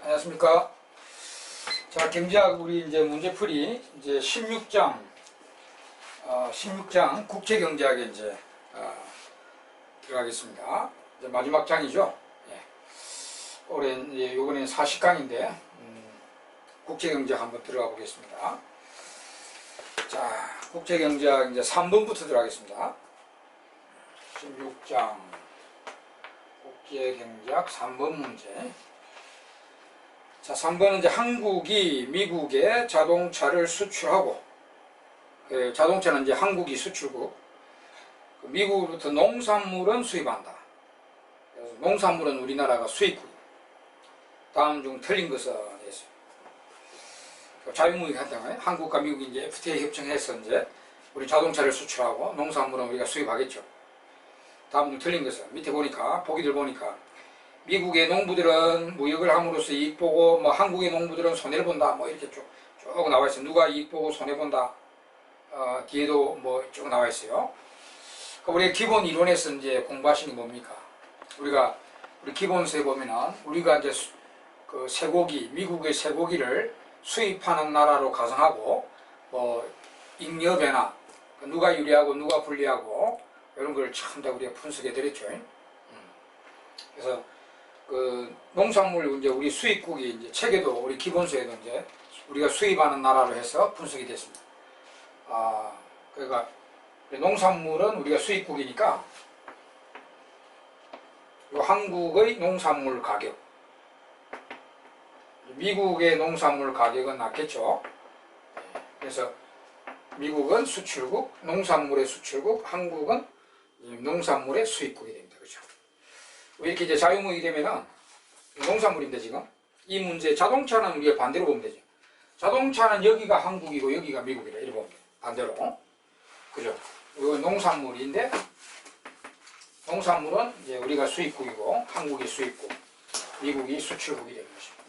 안녕하십니까. 자, 경제학 우리 이제 문제풀이 이제 16장 국제경제학에 이제 들어가겠습니다. 이제 마지막 장이죠. 예. 올해 이제 요번엔 40강인데 국제경제학 한번 들어가 보겠습니다. 자, 국제경제학 이제 3번부터 들어가겠습니다. 16장 국제경제학 3번 문제. 자, 3번은 이제 한국이 미국에 자동차를 수출하고, 자동차는 이제 한국이 수출국, 미국으로부터 농산물은 수입한다. 그래서 농산물은 우리나라가 수입국. 다음 중 틀린 것은 있어요. 자유무역 한다면 한국과 미국이 이제 FTA 협정해서 이제 우리 자동차를 수출하고 농산물은 우리가 수입하겠죠. 다음 중 틀린 것은 밑에 보니까 보기들 보니까 미국의 농부들은 무역을 함으로써 이익 보고 뭐 한국의 농부들은 손해를 본다 뭐 이렇게 쭉 나와 있어요. 누가 이익 보고 손해 본다. 뒤에도 뭐 쭉 나와 있어요. 그러니까 우리 기본 이론에서 이제 공부하시는 게 뭡니까? 우리 기본서에 보면은 우리가 이제 그 쇠고기, 미국의 쇠고기를 수입하는 나라로 가정하고 뭐 잉여 변화, 누가 유리하고 누가 불리하고 이런 걸 참 다 우리가 분석해 드렸죠. 그래서 그 농산물 이제 우리 수입국이 이제 책에도 우리 기본서에도 이제 우리가 수입하는 나라로 해서 분석이 됐습니다. 그러니까 농산물은 우리가 수입국이니까 한국의 농산물 가격, 미국의 농산물 가격은 낮겠죠. 그래서 미국은 수출국, 농산물의 수출국, 한국은 농산물의 수입국이 됩니다. 그렇죠? 이렇게 이제 자유무역이 되면은 농산물인데 지금 이 문제 자동차는 우리가 반대로 보면 되죠. 자동차는 여기가 한국이고 여기가 미국이라 이렇게 보면 돼요. 반대로. 그죠? 이거 농산물인데 농산물은 이제 우리가 수입국이고 한국이 수입국, 미국이 수출국이 되는 것입니다.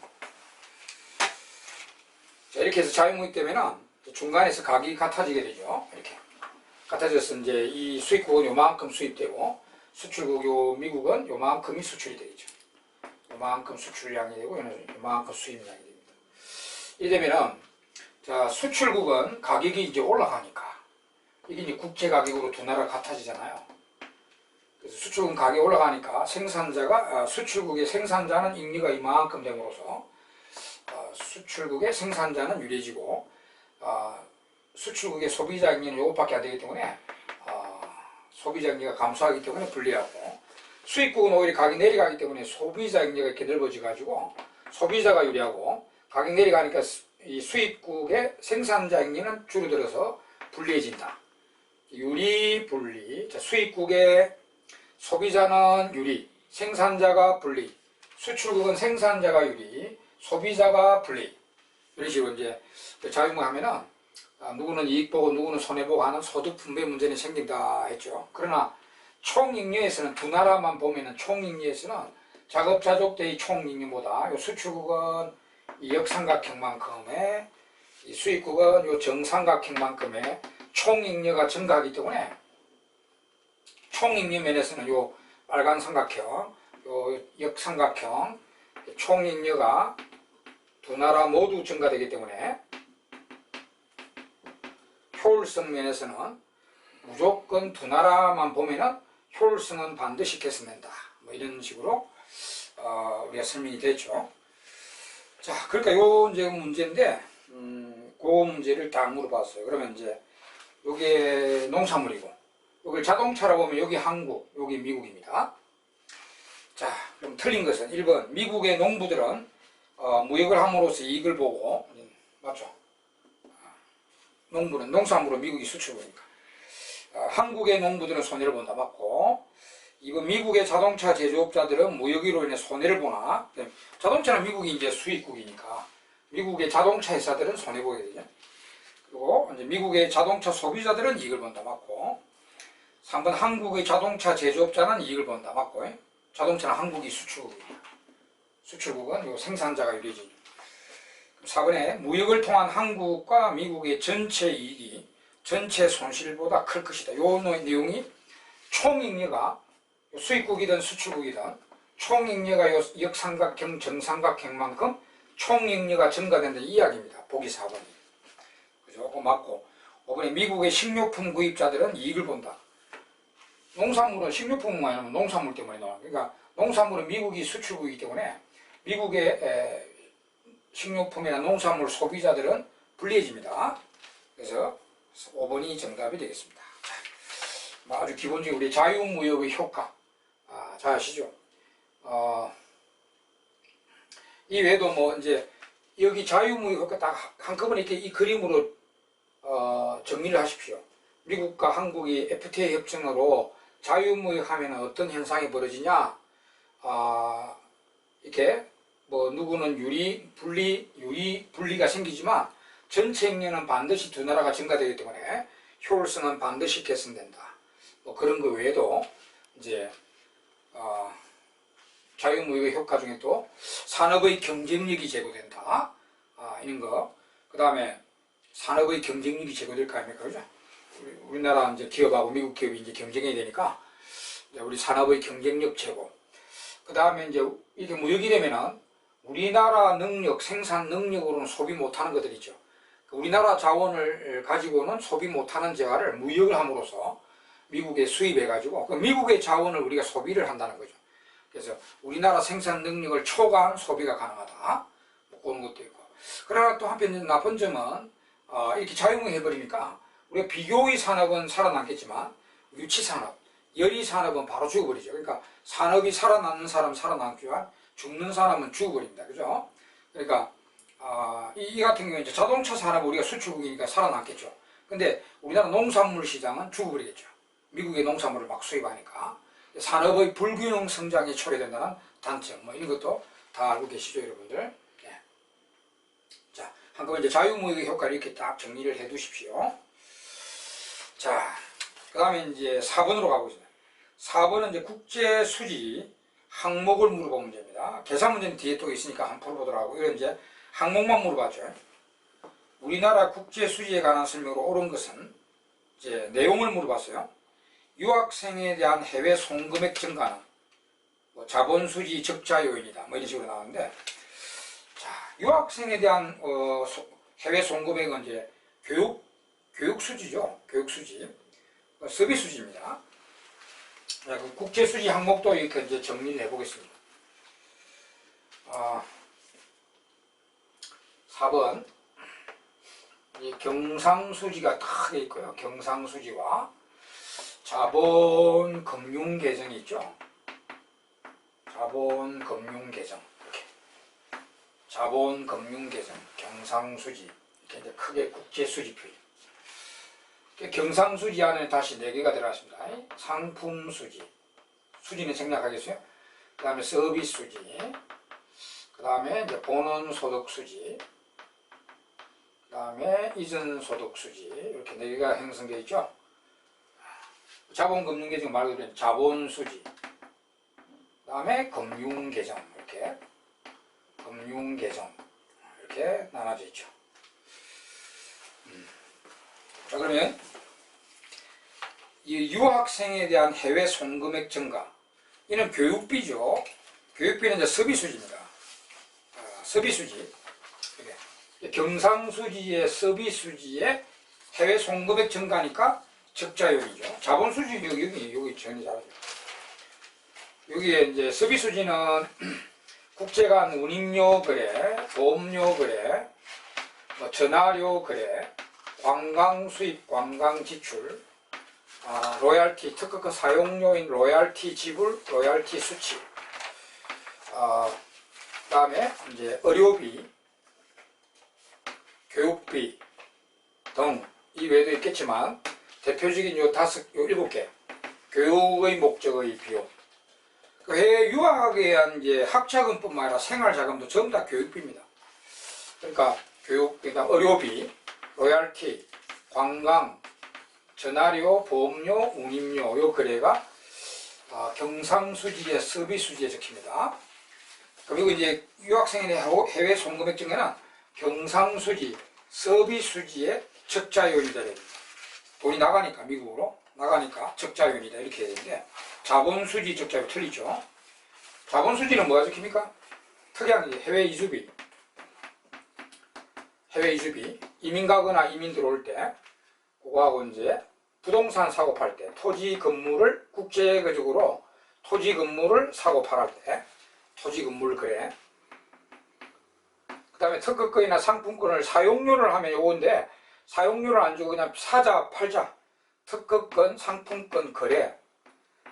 자, 이렇게 해서 자유무역 되면은 중간에서 가격이 같아지게 되죠. 이렇게 같아져서 이제 이 수입국은 요만큼 수입되고 수출국 요 미국은 요만큼이 수출이 되겠죠. 요만큼 수출량이 되고 요만큼 수입량이 됩니다. 이되면은 자, 수출국은 가격이 이제 올라가니까 이게 이제 국제 가격으로 두 나라 같아지잖아요. 그래서 수출국은 가격이 올라가니까 수출국의 생산자는 잉여가 이만큼 됨으로써 수출국의 생산자는 유리해지고 수출국의 소비자 잉여는 요것밖에 안 되기 때문에 소비자 잉여가 감소하기 때문에 불리하고 수입국은 오히려 가격이 내려가기 때문에 소비자 잉여가 이렇게 넓어져 가지고 소비자가 유리하고 가격이 내려가니까 이 수입국의 생산자 잉여는 줄어들어서 불리해진다. 유리, 불리. 자, 수입국의 소비자는 유리, 생산자가 불리, 수출국은 생산자가 유리, 소비자가 불리. 이런 식으로 이제 자유무역 하면은 누구는 이익 보고 누구는 손해 보고 하는 소득 분배 문제는 생긴다 했죠. 그러나 총잉여에서는 두 나라만 보면은 총잉여에서는 자급자족대의 총잉여보다 요 수출국은 이 역삼각형만큼의 이 수입국은 요 정삼각형만큼의 총잉여가 증가하기 때문에 총잉여 면에서는 요 빨간 삼각형, 요 역삼각형 총잉여가 두 나라 모두 증가되기 때문에 효율성 면에서는 무조건 두 나라만 보면은 효율성은 반드시 개선된다. 뭐 이런 식으로 우리가 설명이 됐죠. 자, 그러니까 요 이제 문제인데, 그 문제를 딱 물어봤어요. 그러면 이제 요게 농산물이고, 여기 자동차라고 보면 여기 한국, 여기 미국입니다. 자, 그럼 틀린 것은 1번 미국의 농부들은 무역을 함으로써 이익을 보고, 맞죠? 농부는 농산물은 미국이 수출국이니까. 한국의 농부들은 손해를 본다. 맞고. 이번 미국의 자동차 제조업자들은 무역으로 인해 손해를 보나. 자동차는 미국이 이제 수입국이니까 미국의 자동차 회사들은 손해 보게 되죠. 그리고 이제 미국의 자동차 소비자들은 이익을 본다. 맞고. 3번 한국의 자동차 제조업자는 이익을 본다. 맞고. 자동차는 한국이 수출국이니까. 수출국은 요 생산자가 유리해지죠. 4번에 무역을 통한 한국과 미국의 전체 이익이 전체 손실보다 클 것이다. 요 내용이 총잉여가 수입국이든 수출국이든 총잉여가 역삼각형, 정삼각형만큼 총잉여가 증가된다는 이야기입니다. 보기 4번이. 그죠? 그거 맞고. 5번에 미국의 식료품 구입자들은 이익을 본다. 농산물은 식료품만 아니면 농산물 때문에 나와요. 그러니까 농산물은 미국이 수출국이기 때문에 미국의 식료품이나 농산물 소비자들은 불리해집니다. 그래서 5번이 정답이 되겠습니다. 자, 아주 기본적인 우리 자유무역의 효과. 잘 아시죠? 이 외에도 뭐 이제 여기 자유무역 효과 딱 한꺼번에 이렇게 이 그림으로 정리를 하십시오. 미국과 한국이 FTA 협정으로 자유무역 하면 어떤 현상이 벌어지냐? 이렇게 뭐 누구는 분리가 생기지만 전체 행렬은 반드시 두 나라가 증가되기 때문에 효율성은 반드시 개선된다. 뭐 그런 거 외에도 이제 자유무역의 효과 중에 또 산업의 경쟁력이 제고된다. 이런 거. 그 다음에 산업의 경쟁력이 제고될 거 아닙니까? 그죠? 우리나라 이제 기업하고 미국 기업이 이제 경쟁해야 되니까 우리 산업의 경쟁력 제고. 그 다음에 이제 이렇게 무역이 되면은 우리나라 능력, 생산 능력으로는 소비 못하는 것들 있죠. 우리나라 자원을 가지고는 소비 못하는 재화를 무역을 함으로써 미국에 수입해가지고 미국의 자원을 우리가 소비를 한다는 거죠. 그래서 우리나라 생산 능력을 초과한 소비가 가능하다. 뭐 그런 것도 있고. 그러나 또 한편 나쁜 점은 이렇게 자유무역 해버리니까 우리가 비교의 산업은 살아남겠지만 유치산업, 열의산업은 바로 죽어버리죠. 그러니까 산업이 살아남는 사람 살아남지만 죽는 사람은 죽어버립니다. 그죠? 그러니까 이 같은 경우에 이제 자동차 산업 우리가 수출국이니까 살아남겠죠. 근데 우리나라 농산물 시장은 죽어버리겠죠. 미국의 농산물을 막 수입하니까. 산업의 불균형 성장에 초래된다는 단점, 뭐 이런 것도 다 알고 계시죠, 여러분들? 네. 자, 한꺼번에 이제 자유무역의 효과를 이렇게 딱 정리를 해 두십시오. 자, 그 다음에 이제 4번으로 가보겠습니다. 4번은 이제 국제수지 항목을 물어본 문제입니다. 계산 문제는 뒤에 또 있으니까 한번 풀어보도록 하고, 이건 이제 항목만 물어봤죠. 우리나라 국제수지에 관한 설명으로 옳은 것은 이제 내용을 물어봤어요. 유학생에 대한 해외 송금액 증가는 뭐 자본수지 적자 요인이다. 뭐 이런 식으로 나오는데, 자, 유학생에 대한 해외 송금액은 이제 교육수지죠. 교육수지. 서비스수지입니다. 자, 그 국제수지 항목도 이렇게 이제 정리를 해보겠습니다. 4번. 이 경상수지가 딱 되어 있고요. 경상수지와 자본금융계정이 있죠. 자본금융계정. 이렇게. 자본금융계정, 경상수지. 이렇게 이제 크게 국제수지표. 경상수지 안에 다시 4개가 들어갔습니다. 상품수지. 수지는 생략하겠어요. 그 다음에 서비스수지. 그 다음에 이제 본원소득수지. 그 다음에 이전소득수지. 이렇게 4개가 형성되어 있죠. 자본금융계정 말 그대로 자본수지. 그 다음에 금융계정. 이렇게. 금융계정. 이렇게 나눠져 있죠. 자, 그러면 이 유학생에 대한 해외 송금액 증가, 이는 교육비죠. 교육비는 이제 서비수지입니다. 서비수지. 경상수지의 서비수지의 해외 송금액 증가니까 적자요인이죠. 자본수지 여기 전혀 잘하죠. 여기에 이제 서비수지는 국제간 운임료 거래, 보험료 거래, 뭐 전화료 거래, 관광 수입, 관광 지출, 로얄티, 특허권 사용료인 로얄티 지불, 로얄티 수취, 그 다음에 이제 의료비, 교육비 등 이 외에도 있겠지만 대표적인 요 7개 교육의 목적의 비용. 그 해외 유학에 의한 이제 학자금뿐만 아니라 생활자금도 전부 다 교육비입니다. 그러니까 그다음 의료비, 로얄티, 관광, 전화료, 보험료, 운임료 요 거래가 경상수지의 서비스수지에 적힙니다. 그리고 이제 유학생의 해외 송금액 증가는 경상수지, 서비스수지의 적자요인이다. 돈이 나가니까, 미국으로 나가니까 적자요인이다. 이렇게 해야 되는데 자본수지 적자요인 틀리죠. 자본 수지는 뭐가 적힙니까? 특이한 게 해외 이주비. 해외 이주비. 이민 가거나 이민 들어올 때, 그거하고 이제 부동산 사고 팔 때, 토지 건물을 국제적으로 토지 건물을 사고 팔할 때, 토지 건물 거래. 그 다음에 특허권이나 상품권을 사용료를 하면 요건데, 사용료를 안 주고 그냥 사자, 팔자. 특허권, 상품권 거래.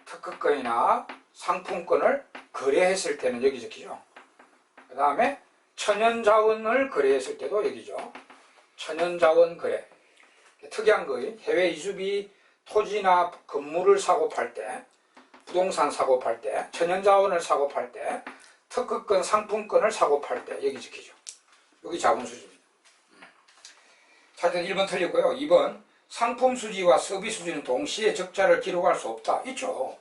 특허권이나 상품권을 거래했을 때는 여기 적히죠. 그 다음에 천연자원을 거래했을 때도 여기죠. 천연자원 거래. 특이한 거예요. 해외 이주비, 토지나 건물을 사고 팔 때, 부동산 사고 팔 때, 천연자원을 사고 팔 때, 특허권, 상품권을 사고 팔 때 여기 적히죠. 여기 자본 수지입니다. 차트 1번 틀렸고요. 2번 상품 수지와 서비스 수지는 동시에 적자를 기록할 수 없다. 있죠.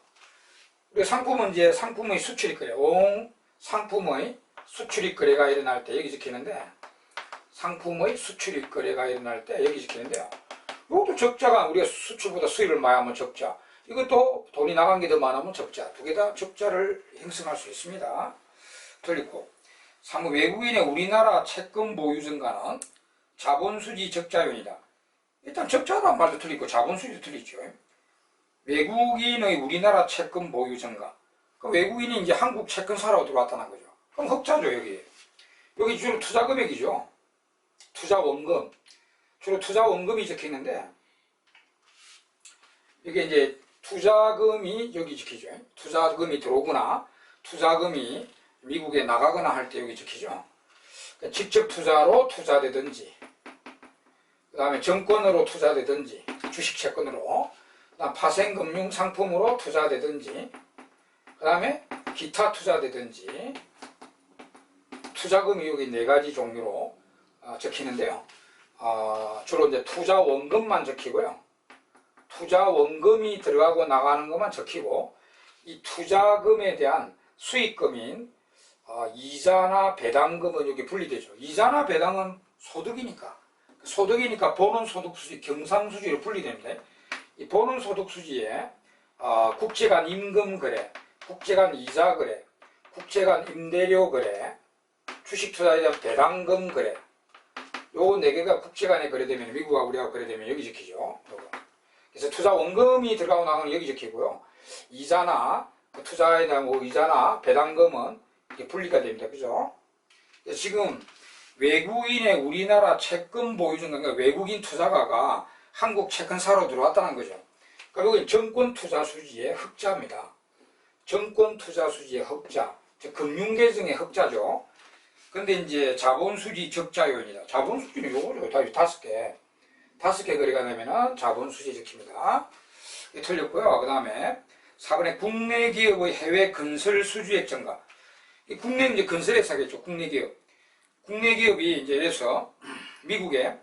우리 상품은 이제 상품의 수출입 거래, 온 상품의 수출입 거래가 일어날 때 여기 적히는데, 상품의 수출입 거래가 일어날 때 여기 적히는데요. 이것도 적자가 우리가 수출보다 수입을 많이 하면 적자, 이것도 돈이 나간 게 더 많으면 적자, 두 개 다 적자를 형성할 수 있습니다. 틀리고 3번 외국인의 우리나라 채권 보유 증가는 자본수지 적자요인이다. 일단 적자란 말도 틀리고 자본수지도 틀리죠. 외국인의 우리나라 채권 보유 증가. 그 외국인이 이제 한국 채권 사러 들어왔다는 거죠. 그럼 흑자죠, 여기. 여기 주로 투자 금액이죠. 투자 원금. 주로 투자 원금이 적혀 있는데, 이게 이제 투자금이 여기 적히죠. 투자금이 들어오거나, 투자금이 미국에 나가거나 할 때 여기 적히죠. 그러니까 직접 투자로 투자되든지, 그 다음에 정권으로 투자되든지, 주식 채권으로, 그다음 파생금융 상품으로 투자되든지, 그 다음에 기타 투자되든지, 투자금이 여기 4가지 종류로 적히는데요. 주로 이제 투자 원금만 적히고요. 투자 원금이 들어가고 나가는 것만 적히고, 이 투자금에 대한 수익금인 이자나 배당금은 여기 분리되죠. 이자나 배당은 소득이니까 보는 소득 수지, 경상수지로 분리됩니다. 이 보는 소득 수지에 국제 간 임금 거래, 국제 간 이자 거래, 국제 간 임대료 거래, 주식 투자에 대한 배당금 거래, 요 4개가 국제 간에 거래되면, 미국하고 우리하고 거래되면 여기 적히죠. 그래서 투자 원금이 들어가고 나가는 여기 적히고요. 이자나 투자에 대한 이자나 배당금은 이게 분리가 됩니다. 그죠? 지금 외국인의 우리나라 채권 보유 증가, 그러니까 외국인 투자가가 한국 채권 사러 들어왔다는 거죠. 그러니까 여기 정권 투자 수지의 흑자입니다. 정권 투자 수지의 흑자, 즉 금융계정의 흑자죠. 근데 이제 자본수지 적자 요인이다. 자본수지는 요거죠. 다 5개. 5개 거래가 되면은 자본수지 적힙니다. 이게 틀렸고요. 그 다음에 4번에 국내 기업의 해외 건설 수주액 증가. 이 국내는 이제 건설회사겠죠. 국내 기업. 국내 기업이 이제 그래서 미국에,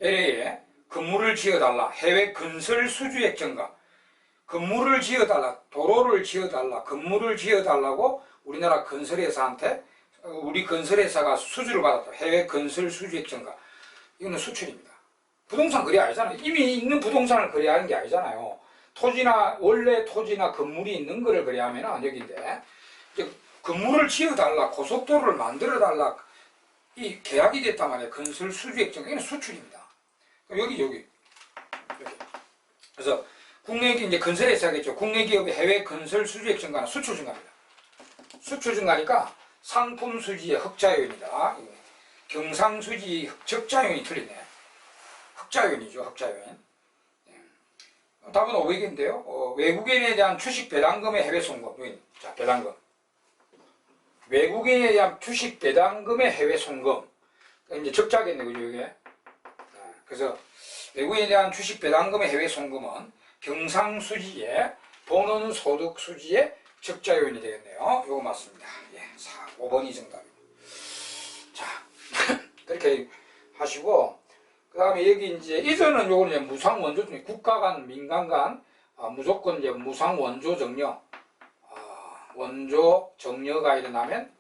LA에 건물을 지어달라. 해외 건설 수주액 증가. 건물을 지어달라. 도로를 지어달라. 건물을 지어달라고 우리나라 건설회사한테, 우리 건설회사가 수주를 받았다. 해외 건설 수주액 증가. 이거는 수출입니다. 부동산 거래 아니잖아요. 이미 있는 부동산을 거래하는 게 아니잖아요. 토지나, 원래 토지나 건물이 있는 거를 거래하면 여기인데, 건물을 지어달라, 고속도로를 만들어달라, 이 계약이 됐단 말이에요. 건설 수주액 증가. 이건 수출입니다. 여기. 그래서 국내 이제 건설회사겠죠. 국내 기업의 해외 건설 수주액 증가는 수출 증가입니다. 수출 증가니까 상품 수지의 흑자 요인이다. 경상 수지 적자 요인이 틀리네. 흑자 요인이죠. 흑자 요인. 답은 500인데요. 외국인에 대한 주식 배당금의 해외 송금 요인. 자, 배당금. 외국인에 대한 주식 배당금의 해외 송금. 이제 적자겠네, 그죠, 이게? 그래서 외국인에 대한 주식 배당금의 해외 송금은 경상수지의 보는 소득 수지의 적자 요인이 되겠네요. 요거 맞습니다. 예, 5번이 정답입니다. 자, 그렇게 하시고, 그 다음에 여기 이제, 이전은 요거는 이제 무상원조, 국가 간, 민간 간, 무조건 이제 무상원조 정려, 원조 정려가 일어나면,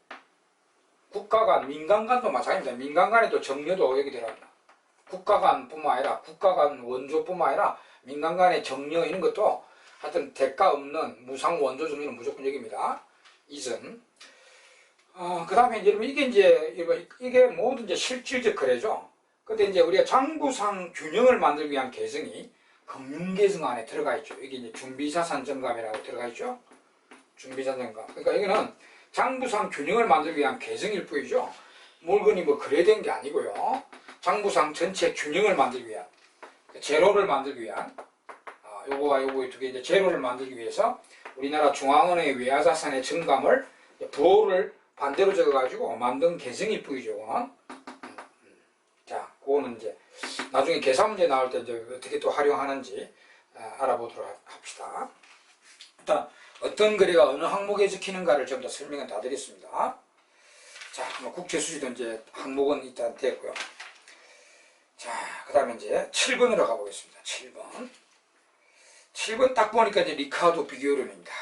국가 간, 민간 간도 마찬가지입니다. 민간 간에 또 정려도 여기 들어갑니다. 국가 간뿐만 아니라, 국가 간 원조뿐만 아니라, 민간 간의 정려 이런 것도 하여튼 대가 없는 무상 원조 정리는 무조건 여기입니다. 이승. 그 다음에 이제 이게 모두 이제 실질적 거래죠. 근데 이제 우리가 장부상 균형을 만들기 위한 계정이 금융계정 안에 들어가 있죠. 이게 이제 준비자산 점감이라고 들어가 있죠. 준비자산 점감. 그러니까 이거는 장부상 균형을 만들기 위한 계정일 뿐이죠. 물건이 뭐 거래된 게 아니고요. 장부상 전체 균형을 만들기 위한, 제로를 만들기 위한, 요거와 요거 두 개 이제 제로를 만들기 위해서 우리나라 중앙은행의 외화자산의 증감을 부호를 반대로 적어가지고 만든 계정일 뿐이죠. 그거는. 자, 그거는 이제 나중에 계산 문제 나올 때 이제 어떻게 또 활용하는지 알아보도록 합시다. 일단 어떤 거래가 어느 항목에 적히는가를 좀 더 설명을 다 드렸습니다. 자, 국제수지도 이제 항목은 일단 됐고요. 자, 그 다음에 이제 7번으로 가보겠습니다. 7번. 7번 딱 보니까 이제 리카르도 비교이론입니다.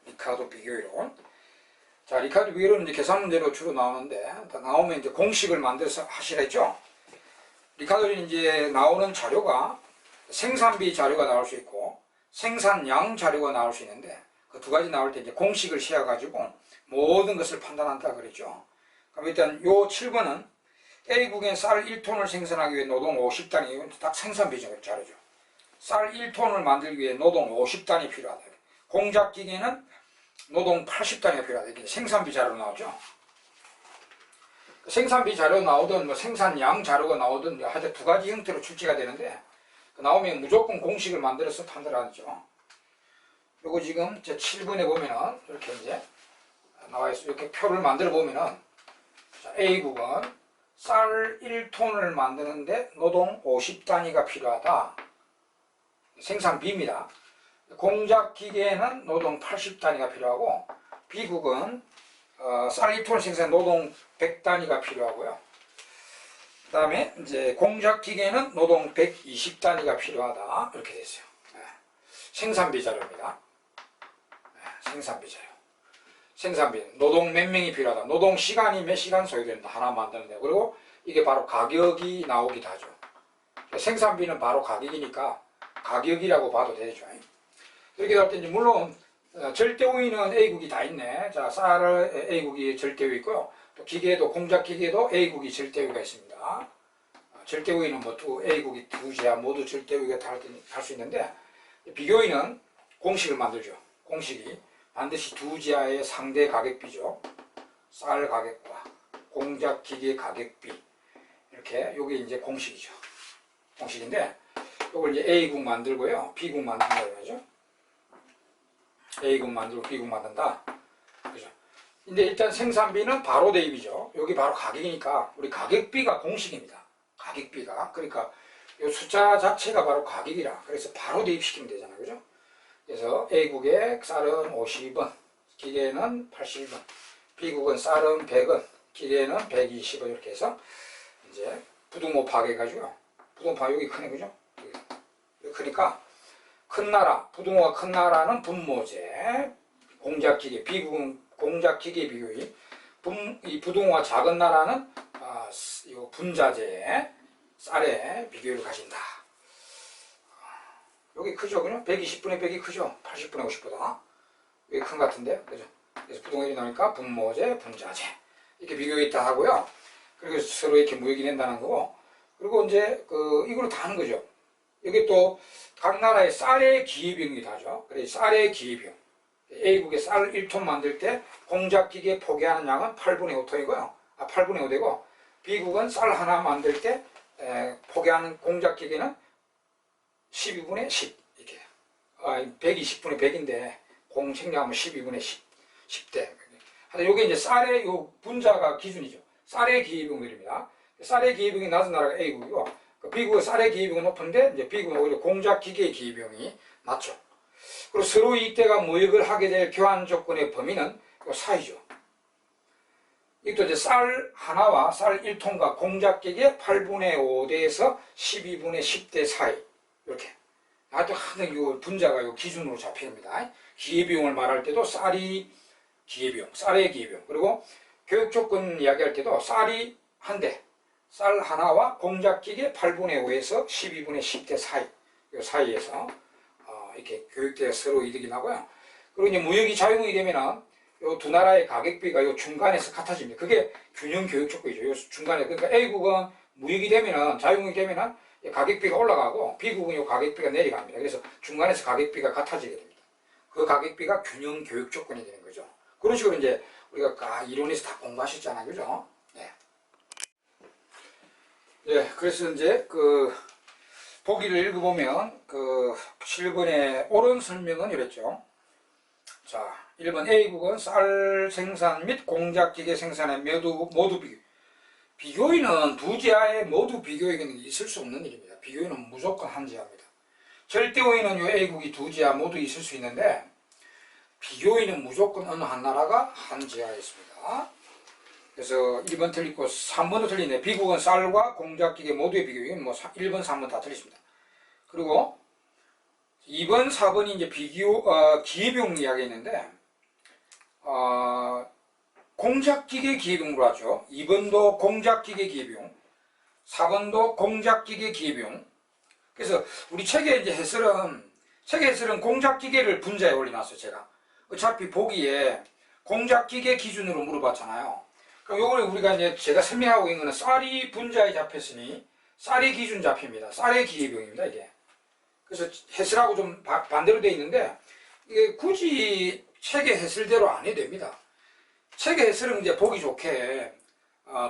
리카르도 비교이론. 자, 리카르도 비교이론은 이제 계산 문제로 주로 나오는데, 나오면 이제 공식을 만들어서 하시라 했죠. 리카르도는 이제 나오는 자료가 생산비 자료가 나올 수 있고, 생산량 자료가 나올 수 있는데, 그 두 가지 나올 때 이제 공식을 씌워가지고 모든 것을 판단한다 그랬죠. 그럼 일단 요 7번은 A국엔 쌀 1톤을 생산하기 위해 노동 50단위, 딱 생산비 자료죠. 쌀 1톤을 만들기 위해 노동 50단이 필요하다. 공작기계는 노동 80단위가 필요하다. 이게 생산비 자료 나오죠. 생산비 자료 나오든 뭐 생산량 자료가 나오든 하여튼 두 가지 형태로 출제가 되는데, 나오면 무조건 공식을 만들어서 판단하죠. 요거 지금 제 7번에 보면은 이렇게 이제 나와 있어요. 이렇게 표를 만들어 보면은 A국은 쌀 1톤을 만드는데 노동 50단위가 필요하다. 생산비입니다. 공작기계에는 노동 80단위가 필요하고, B국은 쌀 1톤 생산 노동 100단위가 필요하고요. 그 다음에 이제 공작기계는 노동 120단위가 필요하다. 이렇게 됐어요. 생산비 자료입니다. 생산비 자료. 생산비. 노동 몇 명이 필요하다. 노동 시간이 몇 시간 소요된다. 하나 만드는데. 그리고 이게 바로 가격이 나오기도 하죠. 생산비는 바로 가격이니까 가격이라고 봐도 되죠. 이렇게 될 때 이제 물론 절대 우위는 A국이 다 있네. 자, 쌀을 A국이 절대 우위 있고요. 또 기계도, 공작 기계도 A국이 절대 우위가 있습니다. 절대 우위는 뭐 A국이 두 지야 모두 절대 우위가 할 수 있는데, 비교위는 공식을 만들죠. 공식이 반드시 두 지하의 상대 가격비죠. 쌀 가격과 공작 기계 가격비. 이렇게 요게 이제 공식이죠. 공식인데, 요걸 이제 A국 만들고요. B국 만든다 이거죠. A국 만들고 B국 만든다. 그죠? 근데 일단 생산비는 바로 대입이죠. 여기 바로 가격이니까 우리 가격비가 공식입니다. 가격비가. 그러니까 이 숫자 자체가 바로 가격이라. 그래서 바로 대입시키면 되잖아요. 그죠? 그래서 A국의 쌀은 50원, 기계는 80원, B국은 쌀은 100원, 기계는 120원 이렇게 해서 이제 부등호 파괴해가지고요. 부등호 파괴 여기 크네, 그죠? 그러니까 큰 나라, 부등호가 큰 나라는 분모제, 공작기계, B국은 공작기계 비율이, 이 부등호가 작은 나라는 분자재, 쌀의 비교를 가진다. 여기 크죠? 그죠? 120분의 100이 크죠? 80분의 50보다. 여기 큰 것 같은데? 그죠? 그래서 부등호이 나오니까 분모제, 분자재. 이렇게 비교가 있다 하고요. 그리고 서로 이렇게 무역이 된다는 거고. 그리고 이제, 이걸로 다 하는 거죠. 여기 또, 각 나라의 쌀의 기회비용이 다죠. 그래서 쌀의 기회비용. A국에 쌀 1톤 만들 때 공작기계 포기하는 양은 8분의 5톤이고요. 8분의 5되고, B국은 쌀 하나 만들 때 포기하는 공작기계는 12분의 10 이렇게 120분의 100인데 공식량은 12분의 10대. 요게 이제 쌀의 요 분자가 기준이죠. 쌀의 기회비용들입니다. 쌀의 기회비용이 낮은 나라가 A국이고, B국의 쌀의 기회비용이 높은데 이제 B국은 오히려 공작기계의 기회비용이 낮죠. 그리고 서로 이때가 무역을 하게 될 교환 조건의 범위는 요 사이죠. 이것도 이제 쌀 하나와 쌀 1톤과 공작기계 8분의 5대에서 12분의 10대 사이. 이렇게. 하여튼 항상 이 분자가 요 기준으로 잡힙니다. 기회비용을 말할 때도 쌀이 기회비용, 쌀의 기회비용. 그리고 교육 조건 이야기할 때도 쌀이 한 대, 쌀 하나와 공작기계 8분의 5에서 12분의 10대 사이. 요 사이에서 이렇게 교육대가 서로 이득이 나고요. 그리고 이제 무역이 자유무역이 되면은 요 두 나라의 가격비가 요 중간에서 같아집니다. 그게 균형 교육 조건이죠. 요 중간에. 그러니까 A국은 무역이 되면은, 자유무역이 되면은 가격비가 올라가고 B국은 요 가격비가 내려갑니다. 그래서 중간에서 가격비가 같아지게 됩니다. 그 가격비가 균형 교육 조건이 되는 거죠. 그런 식으로 이제 우리가 이론에서 다 공부하셨잖아요. 그죠? 네. 예, 그래서 이제 보기를 읽어보면 7번의 옳은 설명은 이랬죠. 자, 1번 A국은 쌀 생산 및 공작기계 생산에 모두 비교. 비교인은 두 지하에 모두 비교에는 있을 수 없는 일입니다. 비교인은 무조건 한 지하입니다. 절대오인은 요 A국이 두 지하 모두 있을 수 있는데, 비교인은 무조건 어느 한 나라가 한 지하에 있습니다. 그래서 1번 틀리고 3번도 틀리네. B국은 쌀과 공작기계 모두의 비교. 이건 뭐 1번, 3번 다 틀렸습니다. 그리고 2번, 4번이 이제 기계비용 이야기 했는데, 공작기계 기계비용으로 하죠. 2번도 공작기계 기계비용, 4번도 공작기계 기계비용. 그래서 우리 책의 이제 해설은 공작기계를 분자에 올려놨어요, 제가. 어차피 보기에 공작기계 기준으로 물어봤잖아요. 그럼 요걸 우리가 이제 제가 설명하고 있는 거는 쌀이 분자에 잡혔으니 쌀이 기준 잡힙니다. 쌀의 기계비용입니다, 이게. 그래서 해설하고 좀 반대로 되어 있는데, 이게 굳이 책의 해설대로 안 해도 됩니다. 책의 해설은 이제 보기 좋게,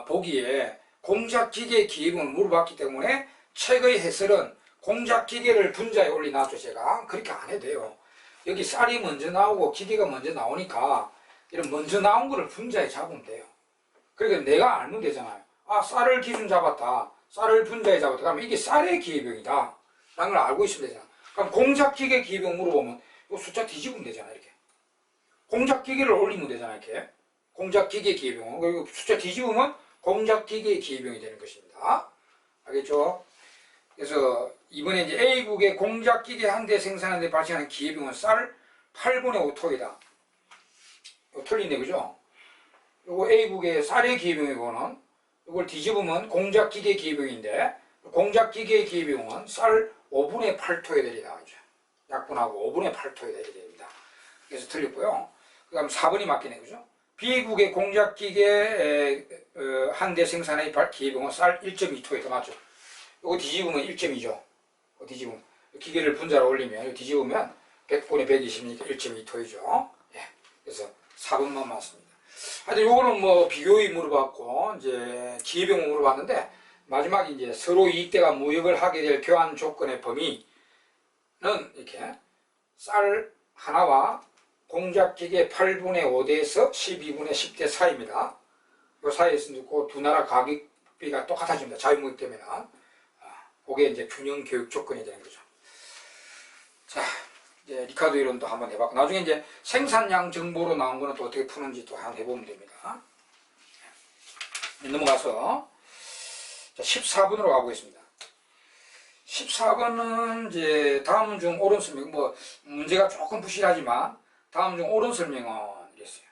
보기에 공작기계 기계비용을 물어봤기 때문에 책의 해설은 공작기계를 분자에 올려놨죠, 제가. 그렇게 안 해도 돼요. 여기 쌀이 먼저 나오고 기계가 먼저 나오니까 이런 먼저 나온 거를 분자에 잡으면 돼요. 그러니까 내가 알면 되잖아요. 쌀을 기준 잡았다. 쌀을 분자에 잡았다. 그러면 이게 쌀의 기계비용이다 라는 걸 알고 있으면 되잖아. 그럼 공작기계 기계비용 물어보면 이 숫자 뒤집으면 되잖아, 이렇게. 공작기계를 올리면 되잖아, 이렇게. 공작기계 기계비용. 그리고 숫자 뒤집으면 공작기계 기계비용이 되는 것입니다. 알겠죠? 그래서 이번에 이제 A국의 공작기계 한 대 생산하는 데 발생하는 기계비용은 쌀 8분의 5톤이다. 이거 틀리네, 그죠? 요거 A국의 쌀의 기계비용이고는 이걸 뒤집으면 공작기계 기계비용인데, 공작기계 기계비용은 쌀 5분의 8토에 대리다. 약분하고 5분의 8토에 대리 됩니다. 그래서 틀렸고요. 그 다음 4번이 맞겠네, 그죠? B국의 공작기계 한 대 생산의 기계비용은 쌀 1.2토에 더 맞죠? 이거 뒤집으면 1.2죠. 뒤집으면 기계를 분자로 올리면 이거 뒤집으면 100분의 120이니까 1.2토이죠. 예. 그래서 4번만 맞습니다. 하여튼 요거는 뭐 비교의 물어봤고, 이제 기계비용 물어봤는데, 마지막에 이제 서로 이익대가 무역을 하게 될 교환 조건의 범위는 이렇게 쌀 하나와 공작기계 8분의 5대에서 12분의 10대 사이입니다. 이 사이에서 그 두 나라 가격비가 똑같아집니다. 자유무역 되면은. 그게 이제 균형 교육 조건이 되는 거죠. 자, 이제 리카르도 이론도 한번 해봤고, 나중에 이제 생산량 정보로 나온 거는 또 어떻게 푸는지 또 한번 해보면 됩니다. 넘어가서 14번으로 가보겠습니다. 14번은 이제 다음 중 옳은 설명, 뭐 문제가 조금 부실하지만 다음 중 옳은 설명은 이랬어요.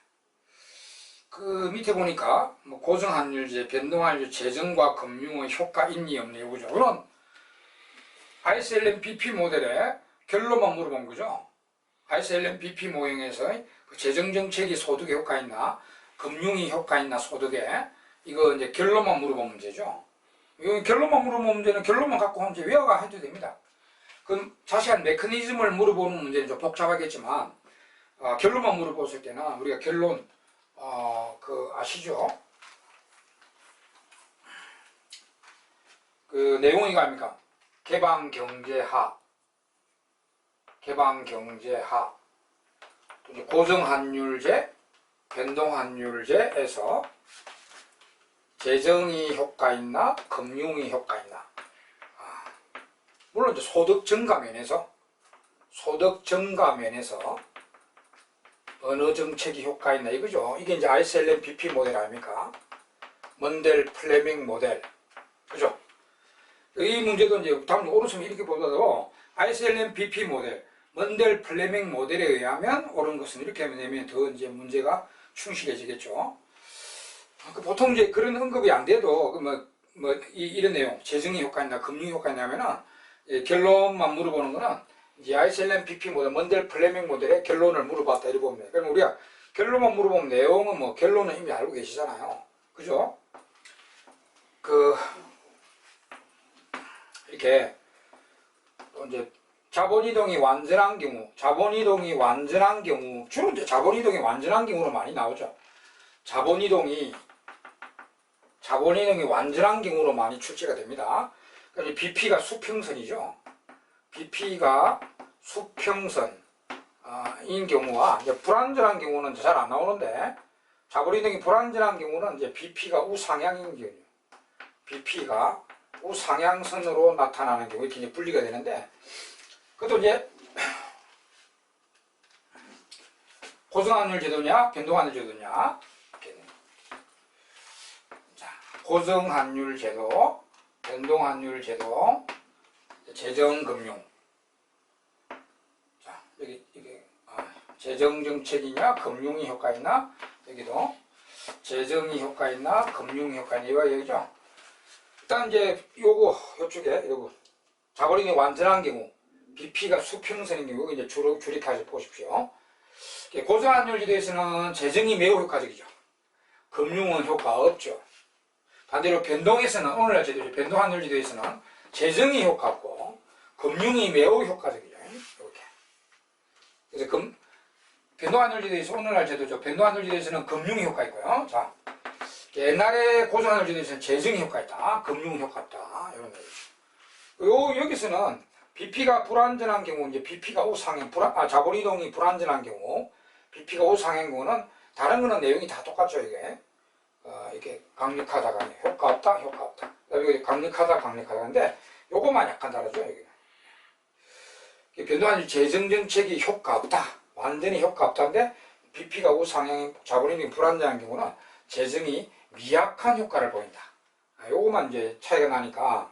그 밑에 보니까 뭐 고정환율제, 변동환율, 재정과 금융의 효과 있니 없니 이거죠. 그런 ISLM-BP 모델의 결론만 물어본 거죠. ISLM-BP 모형에서 그 재정정책이 소득에 효과 있나, 금융이 효과 있나, 소득에, 이거 이제 결론만 물어본 문제죠. 이 결론만 물어본 문제는 결론만 갖고 이제 외워가 해도 됩니다. 그럼 자세한 메커니즘을 물어보는 문제는 좀 복잡하겠지만, 결론만 물어봤을 때는 우리가 결론, 아시죠? 그 내용이 아닙니까? 개방경제하, 고정환율제, 변동환율제에서 재정이 효과 있나, 금융이 효과 있나. 물론 이제 소득 증가 면에서 어느 정책이 효과 있나 이거죠. 이게 이제 ISLM-BP 모델 아닙니까? 먼델 플레밍 모델, 그죠? 이 문제도 이제 다음 오른손 이렇게 보더라도 ISLM-BP 모델, 먼델 플레밍 모델에 의하면 옳은 것은 이렇게 하면 되면 더 이제 문제가 충실해지겠죠. 보통 이제 그런 언급이 안 돼도 이런 내용, 재정이 효과 있나, 금융이 효과 있냐면은 결론만 물어보는 거는 이제 ISLM BP 모델, 먼델 플레밍 모델의 결론을 물어봤다 이렇게 보면 돼요. 그러면 우리가 결론만 물어보면 내용은 뭐 결론은 이미 알고 계시잖아요. 그죠? 이렇게 또 이제 자본이동이 완전한 경우, 주로 이제 자본이동이 완전한 경우로 많이 나오죠. 자본이동이 완전한 경우로 많이 출제가 됩니다. 그러니까 BP가 수평선이죠. BP가 수평선인 경우와 이제 불완전한 경우는 잘 안 나오는데, 자본이동이 불완전한 경우는 이제 BP가 우상향인 경우요. BP가 우상향선으로 나타나는 경우 이렇게 이제 분리가 되는데, 그것도 이제 고정환율 제도냐, 변동환율 제도냐. 자, 고정환율 제도, 변동환율 제도, 재정금융. 자, 이게 재정정책이냐, 금융이 효과 있나? 여기도 재정이 효과 있나, 금융이 효과 있나? 이거 얘기죠. 일단 이제 요쪽에 자본이동이 완전한 경우, BP가 수평선인 경우 이제 줄입해서 보십시오. 고정환율 제도에서는 재정이 매우 효과적이죠. 금융은 효과 없죠. 반대로 변동에서는, 오늘날 제도죠. 변동환율 제도에서는 재정이 효과 없고 금융이 매우 효과적이죠. 이렇게. 그래서 변동환율 제도에서, 오늘날 제도죠. 변동환율 제도에서는 금융이 효과 있고요. 자, 옛날에 고정환율 제도에서는 재정이 효과 있다. 금융 효과 없다. 이런 거죠. 여기서는 BP가 불완전한 경우, 이제 BP가 우상향, 자본이동이 불완전한 경우, BP가 우상향 경우는 다른 거는 내용이 다 똑같죠, 이게. 이렇게 강력하다가 효과 없다, 효과 없다. 여기 강력하다, 강력하다인데, 요거만 약간 다르죠, 여기. 변동환율 재정정책이 효과 없다. 완전히 효과 없다인데, BP가 우상향, 자본이동이 불완전한 경우는 재정이 미약한 효과를 보인다. 요거만 이제 차이가 나니까,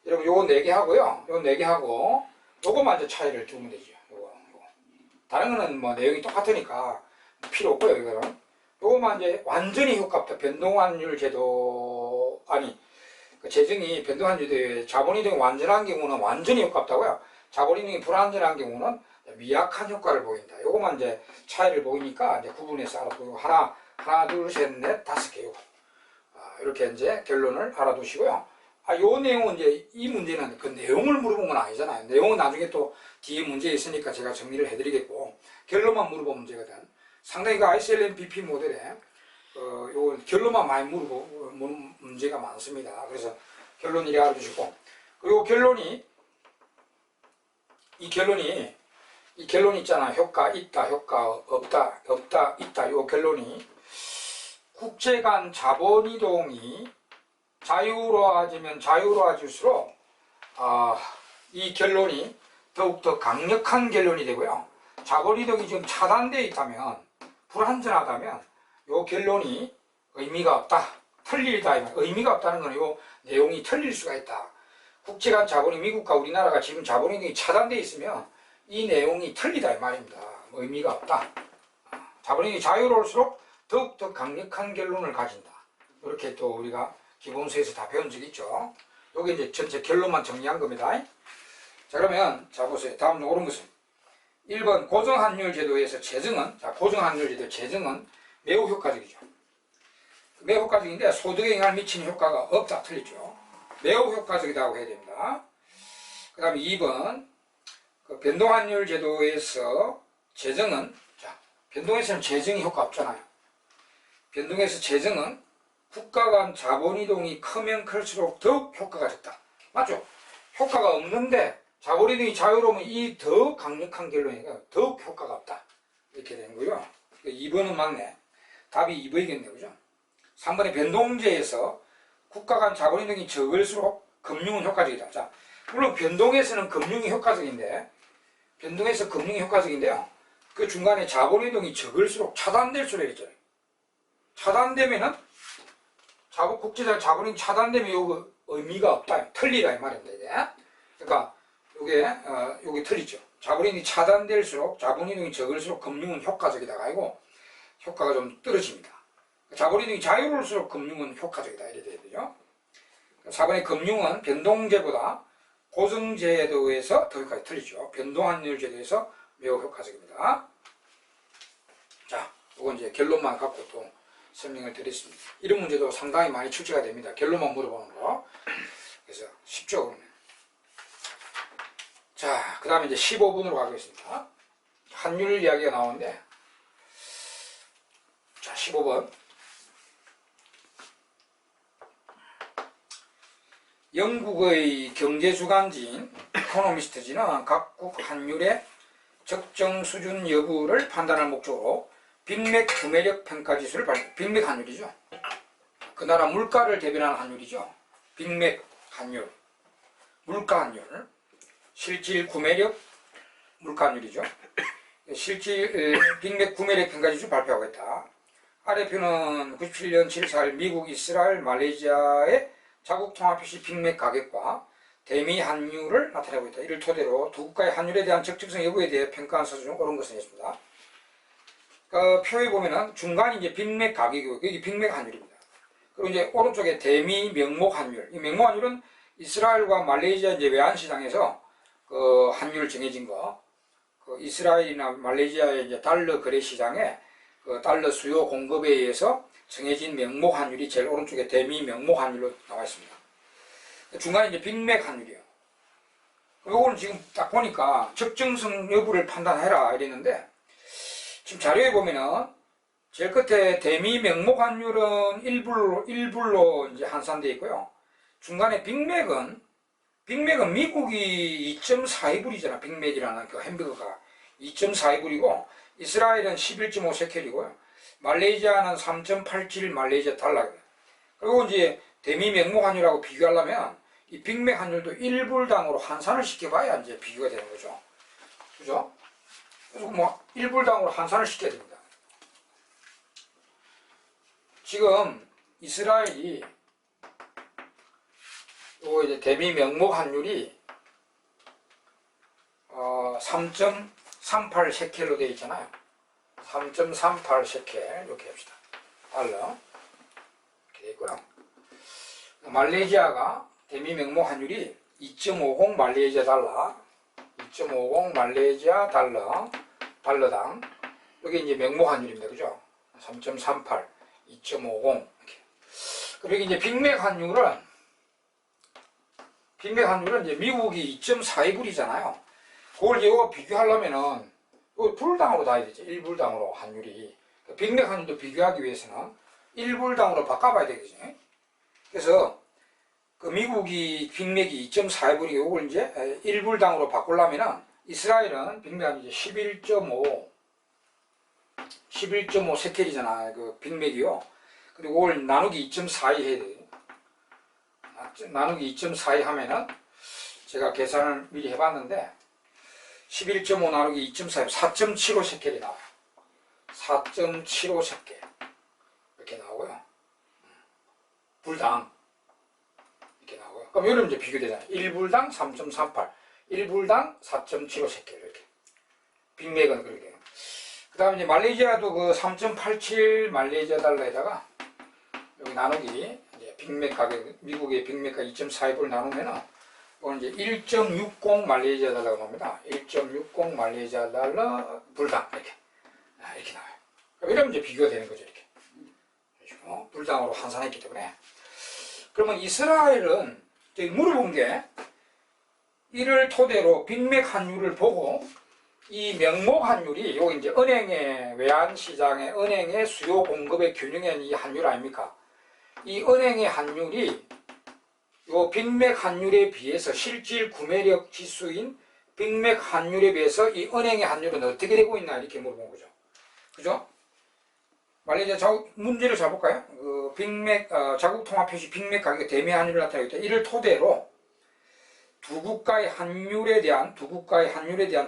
여러분 요거 4개 하고요. 요거 4개 하고 요거만 이제 차이를 두면 되죠. 요거. 다른 거는 뭐 내용이 똑같으니까 필요 없고요. 이거는 요거만 이제 완전히 효과 없다. 변동환율 제도, 재정이 변동환율 제도에 자본이동이 완전한 경우는 완전히 효과 없다고요. 자본이동이 불완전한 경우는 미약한 효과를 보인다. 요거만 이제 차이를 보이니까 이제 구분해서 알아두고 하나, 둘, 셋, 넷, 5개 요거. 이렇게 이제 결론을 알아두시고요. 요 내용은 이제, 이 문제는 그 내용을 물어본 건 아니잖아요. 내용은 나중에 또 뒤에 문제 있으니까 제가 정리를 해드리겠고, 결론만 물어본 문제거든. 상당히 그 ISLM BP 모델에, 요 결론만 많이 물어본 문제가 많습니다. 그래서 결론 이래 알아두시고, 그리고 이 결론이 있잖아. 효과 있다, 효과 없다, 있다. 요 결론이, 국제 간 자본이동이 자유로워지면 자유로워질수록 이 결론이 더욱더 강력한 결론이 되고요. 자본이동이 지금 차단되어 있다면, 불완전하다면 이 결론이 의미가 없다, 틀리다. 의미가 없다는 건 이 내용이 틀릴 수가 있다. 국제간 자본이, 미국과 우리나라가 지금 자본이동이 차단되어 있으면 이 내용이 틀리다 이 말입니다. 의미가 없다. 자본이동이 자유로울수록 더욱더 강력한 결론을 가진다. 이렇게 또 우리가 기본서에서 다 배운 적 있죠. 여기 이제 전체 결론만 정리한 겁니다. 자, 그러면 자 보세요. 다음 옳은 것은 1번 고정환율 제도에서 재정은, 고정환율 제도 재정은 매우 효과적이죠. 매우 효과적인데 소득에 영향을 미치는 효과가 없다. 틀리죠. 매우 효과적이라고 해야 됩니다. 그 다음에 2번 변동환율 제도에서 재정은, 변동에서는 재정이 효과 없잖아요. 변동에서 재정은 국가 간 자본이동이 크면 클수록 더욱 효과가 적다. 맞죠? 효과가 없는데 자본이동이 자유로우면 이 더 강력한 결론이니까 더욱 효과가 없다. 이렇게 된 거고요. 2번은 맞네. 답이 2번이겠네요. 그죠? 3번의 변동제에서 국가 간 자본이동이 적을수록 금융은 효과적이다. 자, 물론 변동에서는 금융이 효과적인데, 변동에서 금융이 효과적인데요. 그 중간에 자본이동이 적을수록 차단될수록 했잖아요. 차단되면은 국제적 자본이 차단되면 요거 의미가 없다, 틀리다 이 말입니다. 이제. 그러니까 요게 틀리죠. 자본이동이 차단될수록, 자본이동이 적을수록 금융은 효과적이다가 아니고 효과가 좀 떨어집니다. 자본이동이 자유로울수록 금융은 효과적이다 이래 돼야 되죠. 4번의 금융은 변동제보다 고정제도에서 더 효과가 틀리죠. 변동환율 제도에서 매우 효과적입니다. 자, 이건 이제 결론만 갖고 또 설명을 드렸습니다. 이런 문제도 상당히 많이 출제가 됩니다. 결론만 물어보는 거. 그래서 쉽죠, 그러면. 자, 그 다음에 이제 15분으로 가겠습니다. 환율 이야기가 나오는데, 자, 15번. 영국의 경제주간지인 이코노미스트지는 각국 환율의 적정 수준 여부를 판단할 목적으로 빅맥 구매력 평가지수를 발표. 빅맥 환율이죠. 그 나라 물가를 대변하는 환율이죠. 빅맥 환율, 물가 환율, 실질 구매력 물가 환율이죠. 실질 빅맥 구매력 평가지수 발표하고 있다. 아래 표는 97년 7월 4일 미국, 이스라엘, 말레이시아의 자국 통합표시 빅맥 가격과 대미 환율을 나타내고 있다. 이를 토대로 두 국가의 환율에 대한 적정성 여부에 대해 평가한 서술 중 옳은 것은 있습니다. 그 표에 보면은 중간이 이제 빅맥 가격이고 여기 빅맥 환율입니다. 그리고 이제 오른쪽에 대미 명목 환율. 이 명목 환율은 이스라엘과 말레이시아 이제 외환시장에서 그 환율 정해진 거. 그 이스라엘이나 말레이시아의 이제 달러 거래 시장에 그 달러 수요 공급에 의해서 정해진 명목 환율이 제일 오른쪽에 대미 명목 환율로 나와 있습니다. 중간에 이제 빅맥 환율이요. 요거는 지금 딱 보니까 적정성 여부를 판단해라 이랬는데 지금 자료에 보면은 제일 끝에 대미 명목 환율은 일불로 이제 환산되어 있고요. 중간에 빅맥은 미국이 2.42불이잖아. 빅맥이라는 그 햄버거가 2.42불이고 이스라엘은 11.5 셰켈이고요. 말레이시아는 3.87 말레이시아 달러. 그리고 이제 대미 명목 환율하고 비교하려면 이 빅맥 환율도 1불당으로 환산을 시켜봐야 이제 비교가 되는 거죠. 그죠? 그래서 뭐 1불당으로 환산을 시켜야 됩니다. 지금 이스라엘이 요 이제 대미 명목 환율이 3.38 셰켈로 되어 있잖아요. 3.38 셰켈 이렇게 합시다. 달러 이렇게 되어 있고요. 말레이시아가 대미 명목 환율이 2.50 말레이시아 달러, 2.50 말레이시아 달러당. 여기 이제 명목 환율입니다. 그죠? 3.38, 2.50 이렇게. 그리고 이제 빅맥 환율은 이제 미국이 2.42불이잖아요. 그걸 이거 비교하려면은 이거 불당으로 다 해야 되죠. 1불당으로 환율이. 빅맥 환율도 비교하기 위해서는 1불당으로 바꿔봐야 되겠죠. 그래서 그 미국이 빅맥이 2.42불이고 이걸 이제 1불당으로 바꾸려면은 이스라엘은 빅맥이 이제 11.5 세켈이잖아. 그 빅맥이요. 그리고 이걸 나누기 2.42 해야 돼요. 나누기 2.42 하면은 제가 계산을 미리 해봤는데 11.5 나누기 2.42 4.75 셰켈이 나와요. 4.75 셰켈 이렇게 나오고요. 불당 이렇게 나오고요. 그럼 이러면 이제 비교되잖아요. 1불당 3.38 1불당 4.75 셰켈 이렇게. 빅맥은 그렇게. 그 다음에 이제 말레이시아도 그 3.87 말레이시아 달러에다가 여기 나누기 이제 빅맥 가격 미국의 빅맥가 2.42불 나누면은 이건 이제 1.60 말레이시아 달러가 나옵니다. 1.60 말레이시아 달러 불당 이렇게 나와요. 이러면 이제 비교가 되는 거죠. 이렇게 불당으로 환산했기 때문에. 그러면 이스라엘은 물어본 게 이를 토대로 빅맥 환율을 보고 이 명목 환율이 요 이제 은행의 외환 시장의 은행의 수요 공급의 균형의 이 환율 아닙니까? 이 은행의 환율이 요 빅맥 환율에 비해서 실질 구매력 지수인 빅맥 환율에 비해서 이 은행의 환율은 어떻게 되고 있나 이렇게 물어본 거죠. 그죠? 말레이시아 문제를 잡을까요? 그 빅맥 자국 통합 표시 빅맥 가격 대미 환율을 나타내고 있다. 이를 토대로 두 국가의 환율에 대한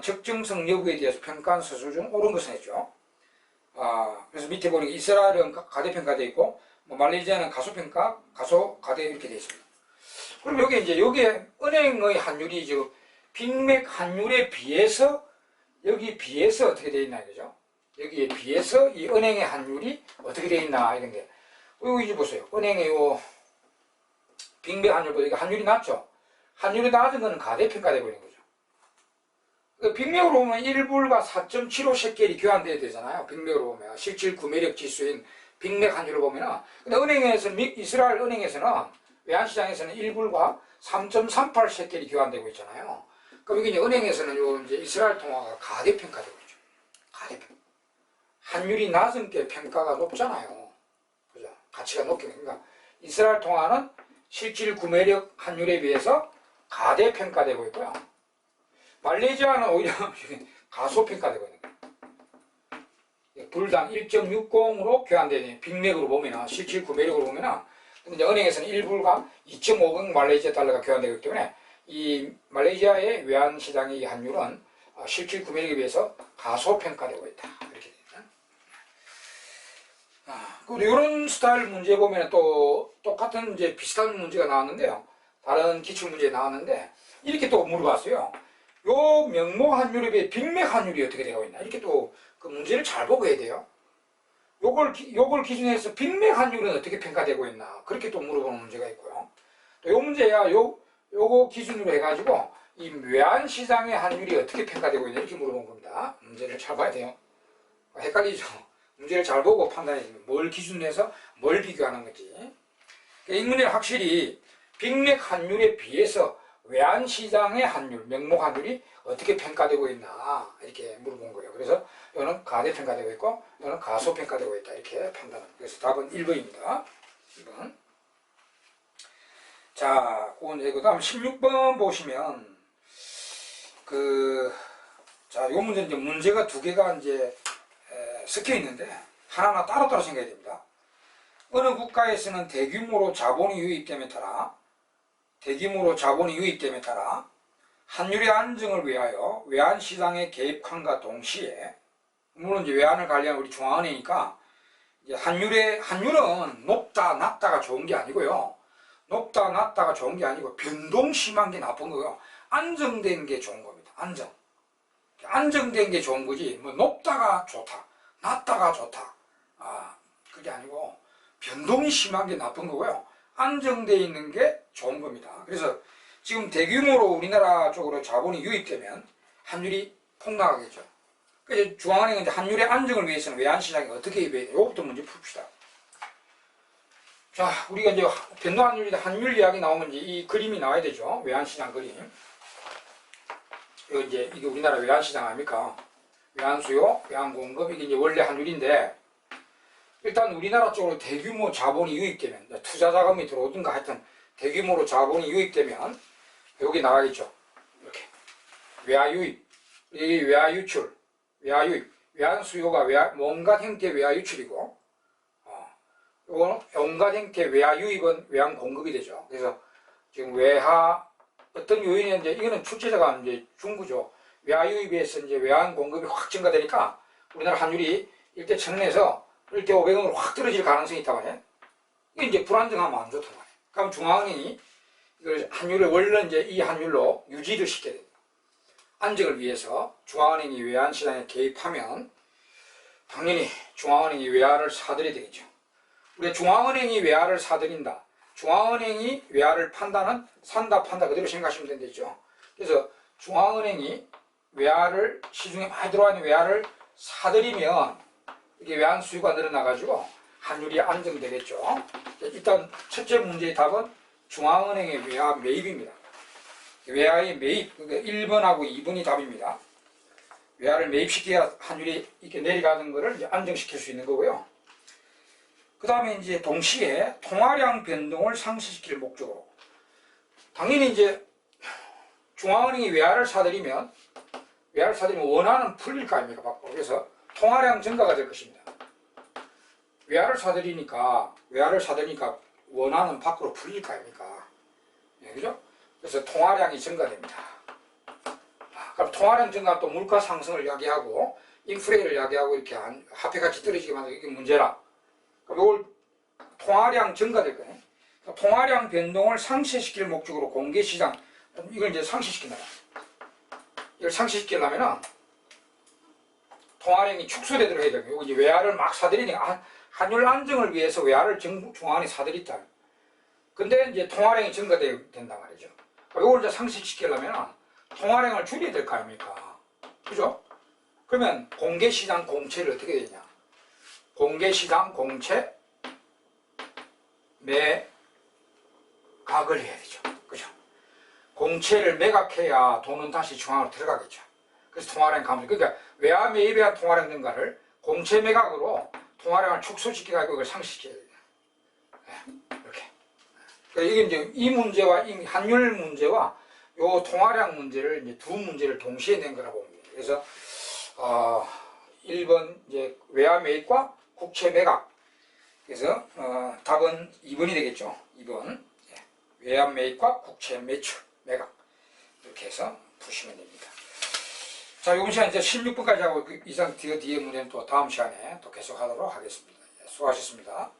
적정성 여부에 대해서 평가한 서술 중 옳은 것은 했죠. 그래서 밑에 보니까 이스라엘은 가대평가되어 있고 뭐 말레이시아는 가소평가, 가대 이렇게 되어 있습니다. 그럼 여기에 은행의 환율이 지금 빅맥 환율에 비해서 여기 비해서 어떻게 되어 있나 이거죠. 여기에 비해서 이 은행의 환율이 어떻게 되어 있나 이런 게. 여기 이제 보세요. 은행의 요 빅맥 환율보다 이게 환율이 낮죠. 환율이 낮은 거는 가대평가되고 있는 거죠. 빅맥으로 보면 1불과 4.75셰켈이 교환돼야 되잖아요. 빅맥으로 보면 실질 구매력 지수인 빅맥 환율을 보면은, 근데 은행에서는, 이스라엘 은행에서는 외환시장에서는 1불과 3.38셰켈이 교환되고 있잖아요. 그럼 이게 은행에서는 요 이제 이스라엘 통화가 가대평가되고 있죠. 가대평가. 환율이 낮은 게 평가가 높잖아요. 그죠? 가치가 높게. 그러니까 이스라엘 통화는 실질 구매력 환율에 비해서 가대평가되고 있고요. 말레이시아는 오히려 가소평가되고 있는 거예요. 불당 1.60으로 교환되는 빅맥으로 보면, 실질 구매력으로 보면, 근데 은행에서는 1불과 2.50 말레이시아 달러가 교환되기 때문에 이 말레이시아의 외환시장의 환율은 실질 구매력에 비해서 가소평가되고 있다. 이렇게 되는. 그리고 이런 스타일 문제 보면 또 똑같은 이제 비슷한 문제가 나왔는데요. 다른 기출문제에 나왔는데 이렇게 또 물어봤어요. 요 명목 환율에 비해 빅맥 환율이 어떻게 되고 있나? 이렇게 또 그 문제를 잘 보고 해야 돼요. 요걸 기준해서 빅맥 환율은 어떻게 평가되고 있나? 그렇게 또 물어보는 문제가 있고요. 또 요 문제야, 요거 기준으로 해가지고 이 외환시장의 환율이 어떻게 평가되고 있나? 이렇게 물어본 겁니다. 문제를 잘 봐야 돼요. 헷갈리죠? 문제를 잘 보고 판단해 주면 뭘 기준으로 해서 뭘 비교하는 거지. 이 문제는 확실히 빅맥 환율에 비해서 외환시장의 환율, 명목 환율이 어떻게 평가되고 있나 이렇게 물어본 거예요. 그래서 이거는 가대평가되고 있고 이거는 가소평가되고 있다 이렇게 판단합니다. 그래서 답은 1번입니다. 1번. 자, 그 다음 16번 보시면 자, 요 문제는 이제 문제가 두 개가 이제 섞여 있는데 하나하나 따로따로 생각해야 됩니다. 어느 국가에서는 대규모로 자본이 유입됨에 따라 환율의 안정을 위하여 외환시장에 개입함과 동시에, 물론 이제 외환을 관리하는 우리 중앙은행이니까 이제 환율은 높다 낮다가 좋은 게 아니고요. 높다 낮다가 좋은 게 아니고 변동 심한 게 나쁜 거고요. 안정된 게 좋은 겁니다. 안정된 게 좋은 거지 뭐 높다가 좋다 낮다가 좋다 그게 아니고 변동이 심한 게 나쁜 거고요. 안정되어 있는 게 좋은 겁니다. 그래서 지금 대규모로 우리나라 쪽으로 자본이 유입되면 환율이 폭락하겠죠. 그래서 중앙은행은 이제 환율의 안정을 위해서는 외환시장이 어떻게 입어야 돼요? 이것부터 먼저 풉시다. 자, 우리가 이제 환율 이야기 나오면 이제 이 그림이 나와야 되죠. 외환시장 그림. 이게 우리나라 외환시장 아닙니까? 외환수요, 외환공급, 이게 이제 원래 환율인데, 일단 우리나라 쪽으로 대규모 자본이 유입되면, 투자 자금이 들어오든가 하여튼 대규모로 자본이 유입되면, 여기 나가겠죠. 이렇게. 외화유입, 이 외화유출, 외화유입, 외환수요가 온갖 형태의 외화유출이고, 요거는 온갖 형태의 외화유입은 외환공급이 되죠. 그래서 지금 어떤 요인이 이제, 이거는 출제자가 이제 준 거죠. 외화유입에서 이제 외환공급이 확 증가되니까 우리나라 환율이 1대 1000원에서 1대 500원으로 확 떨어질 가능성이 있다고 해. 이게 이제 불안정하면 안 좋단 말이에요. 그럼 중앙은행이 이걸 환율을 원래 이제 이 환율로 유지를 시켜야 됩니다. 안정을 위해서 중앙은행이 외환시장에 개입하면 당연히 중앙은행이 외화를 사들여야 되겠죠. 우리가 중앙은행이 외화를 사들인다. 중앙은행이 외화를 판다는 산다 판다 그대로 생각하시면 되겠죠. 그래서 중앙은행이 외화를 시중에 많이 들어와 있는 외화를 사들이면 이게 외환 수요가 늘어나가지고 환율이 안정되겠죠. 일단 첫째 문제의 답은 중앙은행의 외화 매입입니다. 외화의 매입, 그러니까 1번하고 2번이 답입니다. 외화를 매입시켜야 환율이 이렇게 내려가는 것을 이제 안정시킬 수 있는 거고요. 그 다음에 이제 동시에 통화량 변동을 상쇄시킬 목적으로. 당연히 이제 중앙은행이 외화를 사들이면 원화는 풀릴 거 아닙니까, 밖으로. 그래서 통화량 증가가 될 것입니다. 외화를 사들이니까 원화는 밖으로 풀릴 거 아닙니까? 네, 그죠? 그래서 통화량이 증가됩니다. 그럼 통화량 증가는 또 물가 상승을 야기하고 인플레를 야기하고 이렇게 화폐가치 떨어지게 만드는 이게 문제라. 그럼 이걸 통화량 증가될 거예요. 통화량 변동을 상쇄시킬 목적으로 공개시장, 이걸 이제 상쇄시킨다. 이걸 상쇄시키려면 통화량이 축소되도록 해야 되고, 이제 외화를 막 사들이니까 환율 안정을 위해서 외화를 중앙은행이 사들였다. 근데 이제 통화량이 증가된단 말이죠. 이걸 이제 상식시키려면 통화량을 줄여야 될 거 아닙니까? 그죠? 그러면 공개시장 공채를 어떻게 되냐? 공개시장 공채 매각을 해야 되죠. 그죠? 공채를 매각해야 돈은 다시 중앙으로 들어가겠죠. 그래서 통화량 감소. 그러니까 외화 매입에 대한 통화량 증가를 공채 매각으로 통화량을 축소시켜가지고 이걸 상식시켜야 돼요. 네, 이렇게. 그러니까 이게 이제 이 문제와 이 환율 문제와 요 통화량 문제를 이제 두 문제를 동시에 낸 거라고 봅니다. 그래서 1번 이제 외화 매입과 국채 매각. 그래서 답은 2번이 되겠죠. 2번 외화 매입과 국채 매출 매각 이렇게 해서 푸시면 됩니다. 자, 이번 시간 이제 16번까지 하고 이상 뒤에 문제는 또 다음 시간에 또 계속 하도록 하겠습니다. 수고하셨습니다.